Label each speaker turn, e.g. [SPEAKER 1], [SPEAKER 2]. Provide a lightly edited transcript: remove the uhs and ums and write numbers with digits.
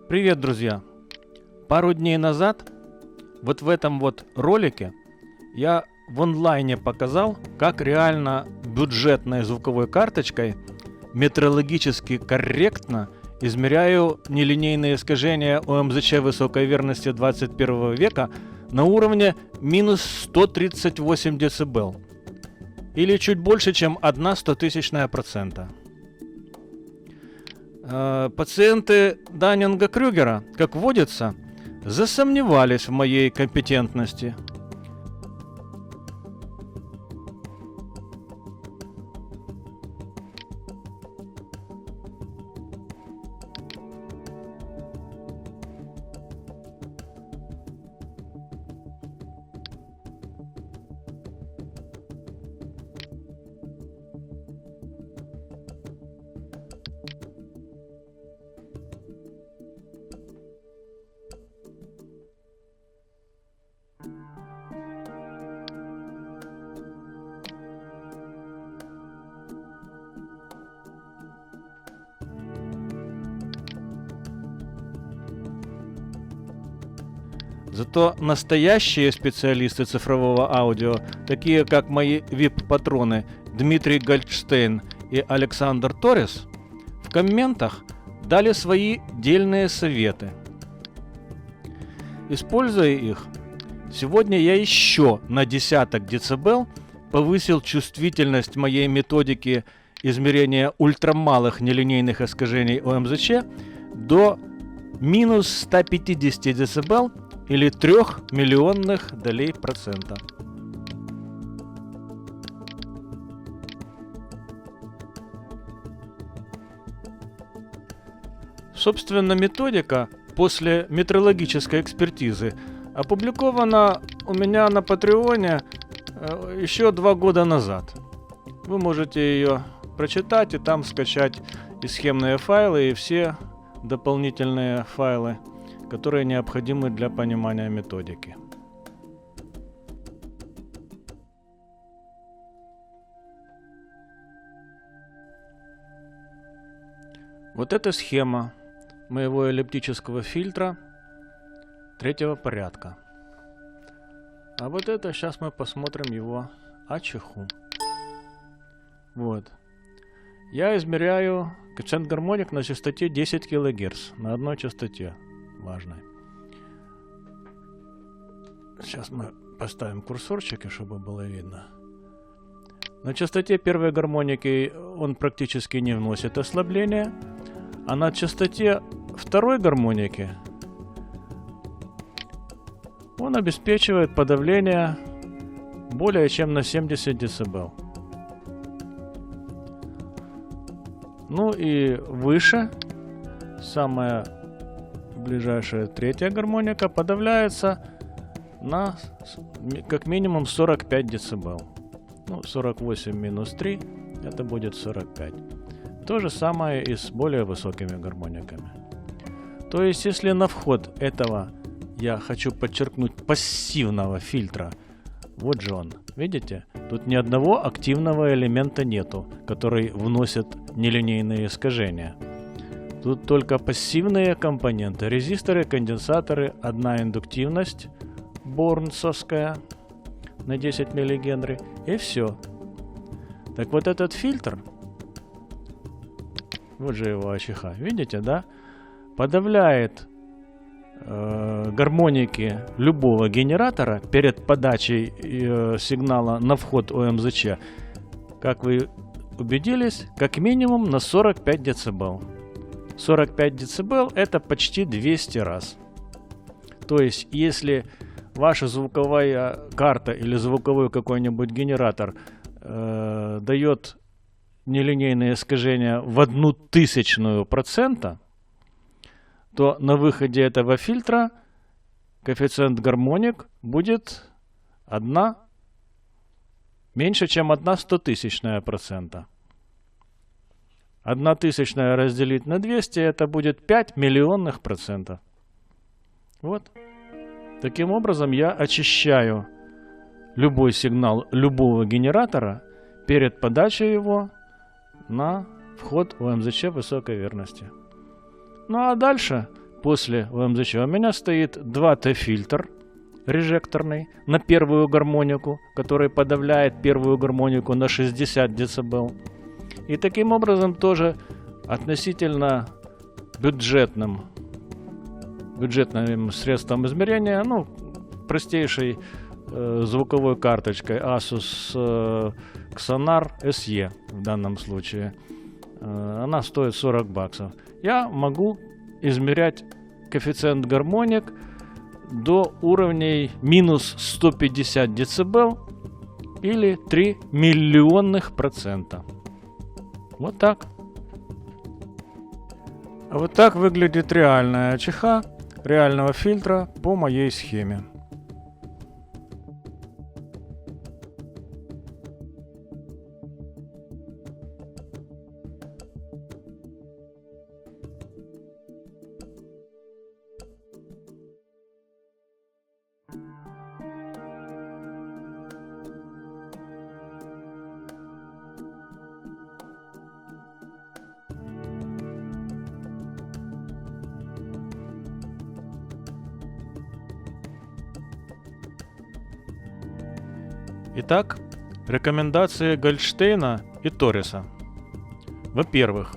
[SPEAKER 1] Привет, друзья! Пару дней назад, вот в этом вот ролике, я в онлайне показал, как реально бюджетной звуковой карточкой метрологически корректно измеряю нелинейные искажения ОМЗЧ высокой верности 21 века на уровне минус 138 дБ, или чуть больше, чем 0,01%. Пациенты Даннинга-Крюгера, как водится, засомневались в моей компетентности. Зато настоящие специалисты цифрового аудио, такие как мои VIP-патроны Дмитрий Гольдштейн и Александр Торрес, в комментах дали свои дельные советы. Используя их, сегодня я еще на десяток децибел повысил чувствительность моей методики измерения ультрамалых нелинейных искажений ОМЗЧ до минус 150 дБ или 3 миллионных долей процента. Собственно, методика после метрологической экспертизы опубликована у меня на Патреоне еще 2 года назад. Вы можете ее прочитать и там скачать и схемные файлы, и все дополнительные файлы, которые необходимы для понимания методики. Вот эта схема моего эллиптического фильтра 3-го порядка. А вот это сейчас мы посмотрим его АЧХу. Вот. Я измеряю коэффициент гармоник на частоте 10 кГц, на одной частоте важной. Сейчас мы поставим курсорчики, чтобы было видно. На частоте первой гармоники он практически не вносит ослабления, а на частоте второй гармоники он обеспечивает подавление более чем на 70 дБ. Ну и выше, самая ближайшая 3-я гармоника подавляется на как минимум 45 дБ. Ну, 48 минус 3, это будет 45. То же самое и с более высокими гармониками. То есть, если на вход этого, я хочу подчеркнуть, пассивного фильтра, вот же он, видите? Тут ни одного активного элемента нету, который вносит нелинейные искажения. Тут только пассивные компоненты: резисторы, конденсаторы, одна индуктивность борнсовская на 10 миллигенри, и все. Так вот этот фильтр, вот же его АЧХ, видите, да? Подавляет гармоники любого генератора перед подачей сигнала на вход ОМЗЧ, как вы убедились, как минимум на 45 дБ. 45 дБ это почти 200 раз. То есть, если ваша звуковая карта или звуковой какой-нибудь генератор дает нелинейные искажения в 0,01%, то на выходе этого фильтра коэффициент гармоник будет меньше, чем 0,01%. 0,01 разделить на 200, это будет 5 миллионных процентов. Вот. Таким образом я очищаю любой сигнал любого генератора перед подачей его на вход ОМЗЧ высокой верности. Ну а дальше после ВМЗЧ у меня стоит 2Т-фильтр режекторный на первую гармонику, который подавляет первую гармонику на 60 дБ. И таким образом тоже относительно бюджетным средством измерения, ну, простейшей звуковой карточкой Asus Xonar SE в данном случае. Она стоит 40 баксов. Я могу измерять коэффициент гармоник до уровней минус 150 дБ или 3 миллионных процента. Вот так. Вот так выглядит реальная АЧХ реального фильтра по моей схеме. Итак, рекомендации Гольдштейна и Торреса. Во-первых,